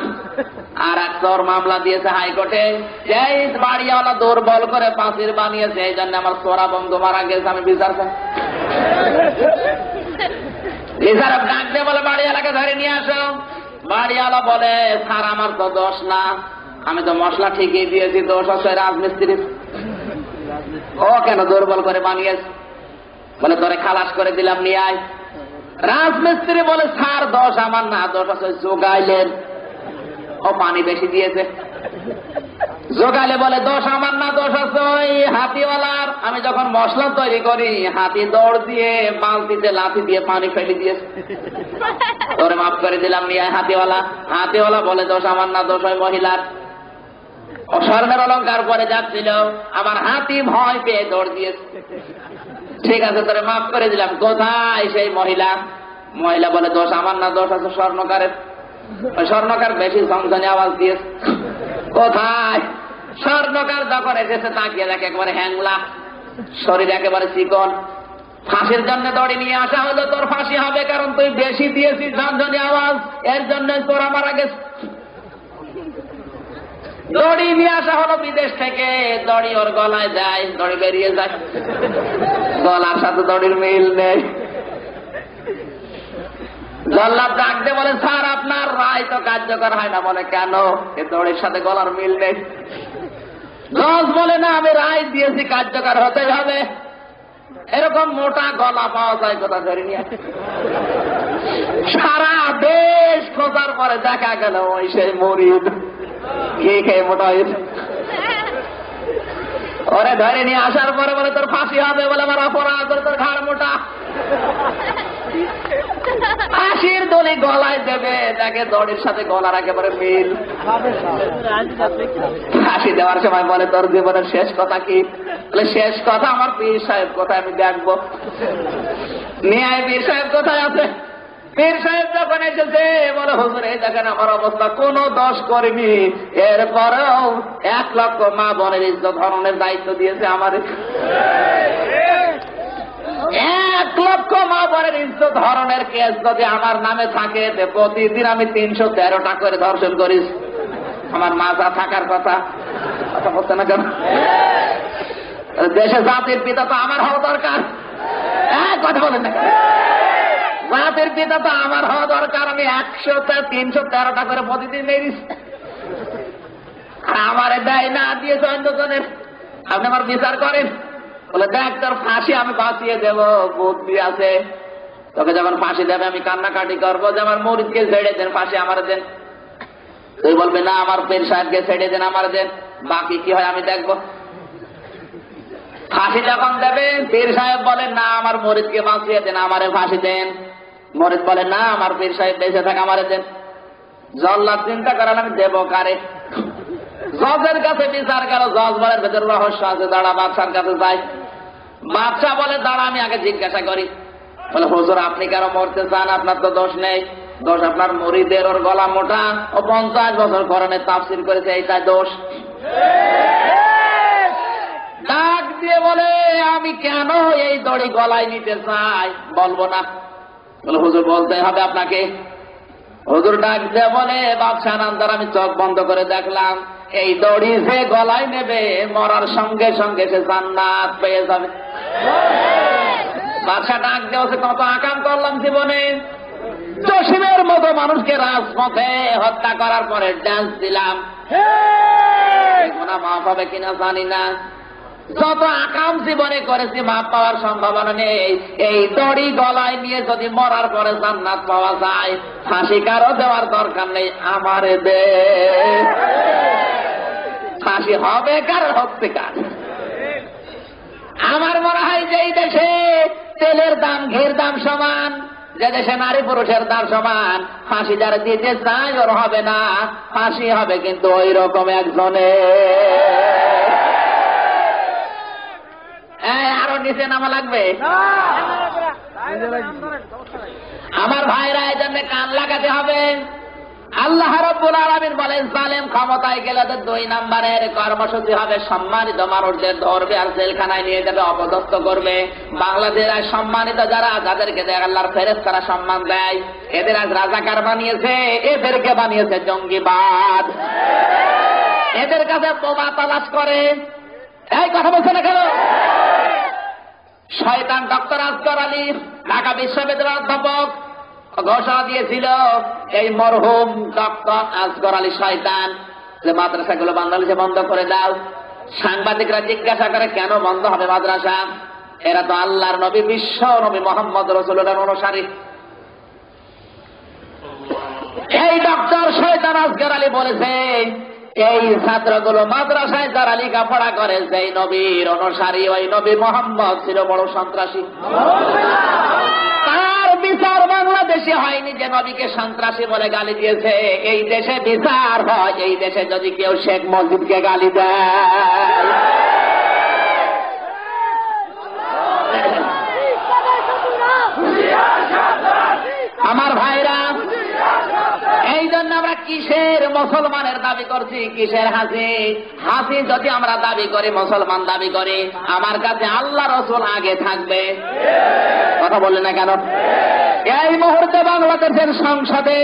[SPEAKER 1] আর এক চোর মামলা দিয়েছে হাইকোর্টে, এই বাড়িওয়ালা দুর্বল করে প্রাচীর বানিয়েছে, এই জন্য আমার চোরা বন্ধু মারা গেছে, আমি বিচার চাই। বিচারক ডাক দিয়ে বলে, বাড়িওয়ালাকে ধরে নিয়ে আসো। বাড়িওয়ালা বলে, স্যার আমার তো দোষ না, আমি তো মশলা ঠিকই দিয়েছি, দোষ হচ্ছে রাজমিস্ত্রি। ও কেন দুর্বল করে বানিয়েছে? বলে, তোরে খালাস করে দিলাম, নিয়ে আয়। রাজমিস্ত্রি বলে, স্যার দোষ আমার না, দোষ হচ্ছে জোগাইলের, ও পানি বেশি দিয়েছে। জোগাইলে বলে, দোষ আমার না, দোষ আছে ওই হাতিওয়ালার, আমি যখন মশলা তৈরি করি হাতি দৌড় দিয়ে বালতিতে লাথি দিয়ে পানি ফেলে দিয়েছে, তোরে মাফ করে দিলাম, নিয়ে আয়। হাতিওয়ালা বলে, দোষ আমার না, দোষ ওই মহিলার, ও স্বর্ণের অলঙ্কার পরে যাচ্ছিল, আমার হাতি ভয় পেয়ে দৌড় দিয়েছে। ঠিক আছে, তোরে মাফ করে দিলাম, কোথায় সেই মহিলা? মহিলা বলে, দোষ আমার না, দোষ আছে স্বর্ণকারের, ওই স্বর্ণকার বেশি ঝনঝনে আওয়াজ দিয়েছে। কোথায়? স্বর্ণকার যখন এসেছে তাকিয়ে দেখে একেবারে হ্যাংলা, শরীর একেবারে চিকন। ফাঁসির জন্য দড়ি নিয়ে আসা হলো, তোর ফাঁসি হবে, কারণ তুই বেশি দিয়েছিস ঝনঝনে আওয়াজ, এর জন্য তোরা মারা গেছে। দড়ি নিয়ে আসা হলো বিদেশ থেকে, দড়ি ওর গলায় যায়, দড়ি বেরিয়ে যায়, গলার সাথে দড়ির মিল নেই। জল্লাদ ডাক দিয়ে বলে, স্যার আপনার রায় তো কার্যকর হয় না। বলে, কেন? এ দড়ির সাথে গলার মিল নেই। জজ বলে, না আমি রায় দিয়েছি, কার্যকর হতে হবে। এরকম মোটা গলা পাওয়া যায় কোথা ধরে নিয়ে? সারা দেশ খোঁজার পরে দেখা গেল ওই সেই মরিদ ঘি খেয়ে মোটা হয়েছে। ওরে ধরে নিয়ে আসার পরে বলে, তোর ফাঁসি হবে। বলে, আমার অপরাধ, তোর ঘাড় মোটা। ফাঁসির দড়ি গলায় দেবে, তাকে দড়ির সাথে গলার একেবারে মিল। ফাঁসি দেওয়ার সময় বলে, তোর জীবনের শেষ কথা কি? বলে, শেষ কথা আমার পীর সাহেব কোথায় আমি দেখবো। নিয়ে পীর সাহেব কোথায় আছে? পীর সাহেব যখন এসেছে বলে, হুজুর এই দেখেন আমার অবস্থা, কোনো দোষ করিনি, এরপরেও 1 লক্ষ মা বোনের ইজ্জত হরণের দায়িত্ব দিয়েছে আমার। 1 লক্ষ মা বোনের ইজ্জত হরণের কেস যদি আমার নামে থাকে, প্রতিদিন আমি 313টা করে ধর্ষণ করিস। আমার মাজা থাকার কথা বলছে না কেন? দেশে জাতির পিতা তো আমার হওয়া দরকার, কথা বলেন না। জাতির পিতা তো আমার হওয়া দরকার, আমি 313টা করে প্রতিদিন মেরিস, আমার দেয় না, দিয়েছে অন্যজনের। আপনি আমার বিচার করেন। বলে, দেখ তোর ফাঁসি আমি বাঁচিয়ে দেব, বুদ্ধি আছে। তোকে যখন ফাঁসি দেবে আমি কান্নাকাটি করবো যে আমার মরিদকে ছেড়ে দেন, ফাঁসি আমার দেন। তুই বলবি, না আমার পীর সাহেবকে ছেড়ে দেন, আমার দেন, বাকি কি হয় আমি দেখবো। ফাঁসি যখন দেবে পীর সাহেব বলেন, না আমার মরিদকে বাঁচিয়ে দেন, আমারে ফাঁসি দেন। মরিদ বলে, না আমার পীর সাহেব বেঁচে থাকে, আমারে দেন। জল্লাদ চিন্তা করেন আমি দেব কারে? জজের কাছে বিচার গেল, জজ বলেন ভেতর রহস্য আছে, দাঁড়া বাদশার কাছে যাই। বাদশা বলে, দাঁড়া আমি আগে জিজ্ঞাসা করি। বলে, হুজুর আপনি কেন মরতে চান? আপনার তো দোষ নেই, দোষ আপনার মরিদের, ওর গলা মোটা, ও 50 বছর কোরআনের তাফসীর করেছে, এইটাই দোষ। ডাক দিয়ে বলে, আমি কেন এই দড়ি গলায় নিতে চাই বলবো না। বলে, হুজুর বলতে হবে আপনাকে। হুজুর ডাক দিয়ে বলে, বাদশাহ নামদার আমি চোখ বন্ধ করে দেখলাম, এই দড়ি যে গলায় নেবে মরার সঙ্গে সঙ্গে সে জান্নাত পেয়ে যাবে। বাদশাহ ডাক দিয়ে বলছে, কত আকাম করলাম জীবনে, জসিমের মতো মানুষকে রাজপথে হত্যা করার পরে ড্যান্স দিলাম, গুনাহ মাফ হবে কিনা জানি না। যত আকাম জীবনে করেছি মাপ পাওয়ার সম্ভাবনা নেই। এই দড়ি গলায় নিয়ে যদি মরার পরে জান্নাত পাওয়া যায়, ফাঁসি কারো দেওয়ার দরকার নেই, আমারে দে। ফাঁসি হবে কার, হচ্ছে কার। তেলের দাম ঘির দাম সমান, যে দেশে নারী পুরুষের দাম সমান, ফাঁসি যারা দিতে চায় ওর হবে না, ফাঁসি হবে কিন্তু ওই রকম একজনের। আরো নিচে নামা লাগবে। আমার ভাইরা এই জন্য কান লাগাতে হবে। আল্লাহ রাব্বুল আলামিন বলেন জালেম ক্ষমতায় গেলে 2 নম্বরের কর্মসূচি হবে সম্মানিত মানুষদের ধরবে আর জেলখানায় নিয়ে যাবে, অপদস্থ করবে। বাংলাদেশের সম্মানিত যারা, যাদেরকে আল্লাহর ফেরেশতারা সম্মান দেয়, এদের আজ রাজাকার বানিয়েছে, এদেরকে বানিয়েছে জঙ্গিবাদ। এদের কাছে বোমা তালাশ করে। এই কথা বলছে না কেন? শয়তান ডক্টর আসগর আলী ঢাকা বিশ্ববিদ্যালয়ের অধ্যাপক ঘোষণা দিয়েছিল, এই মরহুম ডক্টর আসগর আলী শয়তান, যে মাদ্রাসাগুলো বাংলাদেশে বন্ধ করে দাও। সাংবাদিকরা জিজ্ঞাসা করে কেন বন্ধ হবে মাদ্রাসা? এরা তো আল্লাহর নবী, বিশ্ব নবী মোহাম্মদ রাসূলুল্লাহর অনুসারী। এই ডক্টর শয়তান আসগর আলী বলেছে, এই ছাত্রগুলো মাদ্রাসায় যারা লেখাপড়া করে সেই নবীর অনুসারী, ওই নবী মোহাম্মদ ছিল বড় সন্ত্রাসী। তার বিচার বাংলাদেশে হয়নি যে নবীকে সন্ত্রাসী বলে গালি দিয়েছে। এই দেশে বিচার হয় এই দেশে যদি কেউ শেখ মুজিবকে গালি দেয়। আমার ভাইরা, এই জন্য আমরা কিসের মুসলমানের দাবি করছি, কিসের হাসি? হাসি যদি আমরা দাবি করি, মুসলমান দাবি করি, আমার কাছে আল্লাহ রসুল আগে থাকবে। কথা বললেন না কেন? এই মুহূর্তে বাংলাদেশের সংসদে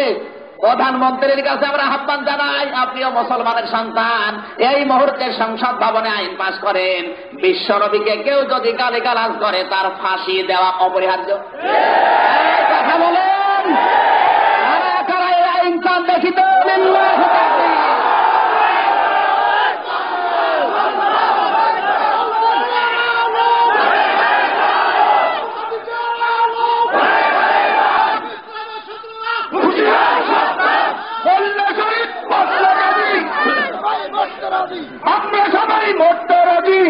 [SPEAKER 1] প্রধানমন্ত্রীর কাছে আমরা আহ্বান জানাই, আপনিও মুসলমানের সন্তান, এই মুহূর্তে সংসদ ভবনে আইন পাশ করেন, বিশ্ব নবীকে কেউ যদি গালিগালাজ করে তার ফাঁসি দেওয়া অপরিহার্য। কথা বলেন, ইনসান দেখিত
[SPEAKER 2] আমরা সবাই মরতে রাজি,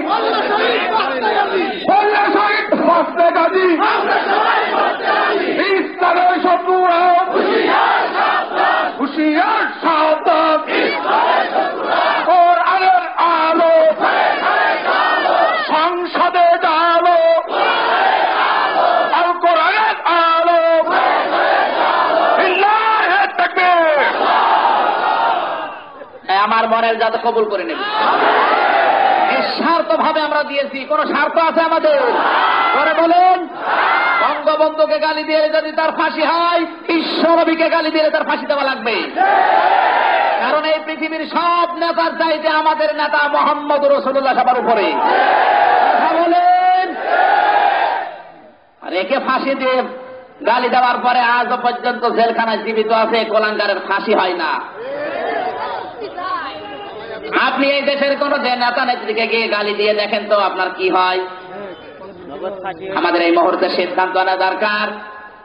[SPEAKER 2] ইসলামের শত্রুরা হুশিয়ার সাবধান, কোরআনের আলো সংসদে আলো, আল কোরআনের আলো, ইল্লাহে তাকবীর।
[SPEAKER 1] আমার মনের যাতে কবুল করে নেবে। নিঃস্বার্থ ভাবে আমরা দিয়েছি, কোন স্বার্থ আছে আমাদের? পরে বলুন, বঙ্গবন্ধুকে গালি দিয়ে যদি তার ফাঁসি হয়, বিশ্ব নবীকে গালি দিয়ে তার ফাঁসি দেওয়া লাগবে। কারণ এই পৃথিবীর সব নেতার চাইতে আমাদের নেতা মোহাম্মদ রাসূলুল্লাহ সবার উপরে। কথা বলেন। আর একে ফাঁসি দিয়ে গালি দেওয়ার পরে আজও পর্যন্ত জেলখানায় জীবিত আছে, কোলাঙ্গারের ফাঁসি হয় না। আপনি এই দেশের কোন নেতা নেত্রীকে গিয়ে গালি দিয়ে দেখেন তো আপনার কি হয়। আমাদের এই মুহূর্তে সিদ্ধান্ত নেওয়া দরকার,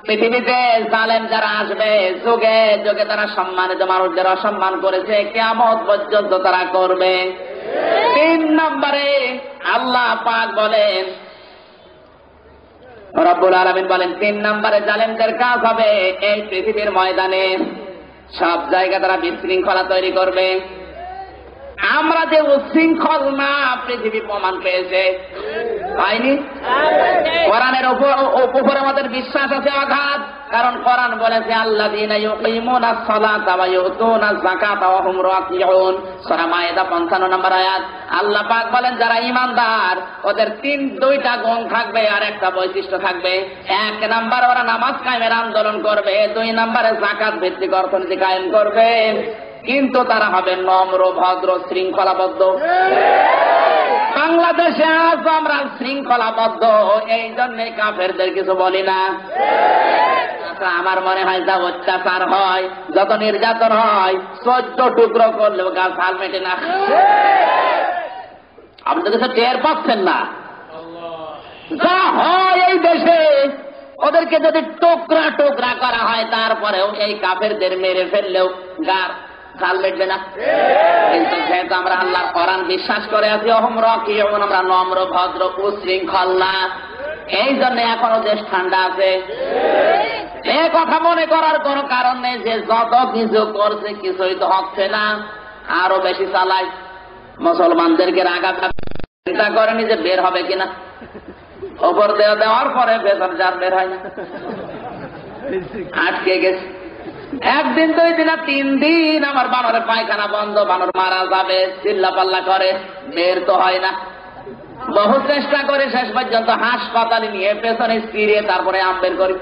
[SPEAKER 1] পৃথিবীতে জালেম যারা আসবে, যুগে যুগে তারা সম্মানিত মানুষদের অসম্মান করেছে, কিয়ামত পর্যন্ত তারা করবে। 3 নম্বরে আল্লাহ পাক বলেন, রব্বুল আলামিন বলেন, 3 নম্বরে জালেমদের কাজ হবে এই পৃথিবীর ময়দানে সব জায়গায় তারা বিশৃঙ্খলা তৈরি করবে। আমরা যে উচ্ছৃঙ্খল না, পৃথিবী প্রমাণ পেয়েছে, হয়নি? কোরআনের উপর আমাদের বিশ্বাস আছে অগাধ, কারণ কোরআন বলেছে আল্লাযীনা ইউকিমুনাস সালাতা ওয়া ইউতুনাজ যাকাতা ওয়া হুম রাকিউন, সূরা মায়েদা 55 নম্বর আয়াত। আল্লাহ পাক বলেন যারা ঈমানদার ওদের 2টা গুণ থাকবে আর একটা বৈশিষ্ট্য থাকবে। 1 নাম্বার ওরা নামাজ কায়েমের আন্দোলন করবে, 2 নম্বরে যাকাত ভিত্তিক অর্থনীতি কায়েম করবে, কিন্তু তারা হবে নম্র, ভদ্র, শৃঙ্খলাবদ্ধ। বাংলাদেশে আজ আমরা শৃঙ্খলাবদ্ধ, এই জন্যে কাফেরদের কিছু বলি না। আমার মনে হয় যা অত্যাচার হয়, যত নির্যাতন হয়, 14 টুকরো করলেও গাছ হাল মেটে না। আপনি তো কিছু টের পাচ্ছেন না। যা হয় এই দেশে, ওদেরকে যদি টুকরা টুকরা করা হয়, তারপরেও এই কাফেরদের মেরে ফেললেও গার হাল মেটবে না। কিন্তু যেহেতু আমরা আল্লাহর কোরআন বিশ্বাস করে আছি, অহম রাকিউন, আমরা নম্র, ভদ্র, উশৃঙ্খল না, এই জন্য এখনো দেশ ঠান্ডা আছে। এ কথা মনে করার কোনো কারণ নেই যে যত কিছু করছে কিছুই তো হচ্ছে না, আরো বেশি চালায়। মুসলমানদেরকে রাগা চিন্তা করেনি যে বের হবে কিনা, ওপর দেওয়ার পরে ভেতর যার বের হয় না, আটকে গেছে। একদিন 2 দিন 3 দিন আমার বানরের পায়খানা বন্ধ, বানর মারা যাবে চিল্লা পাল্লা করে, বের তো হয় না। বহু চেষ্টা করে শেষ পর্যন্ত হাসপাতালে নিয়ে পেছনে ছিঁড়ে তারপরে আম বের করি।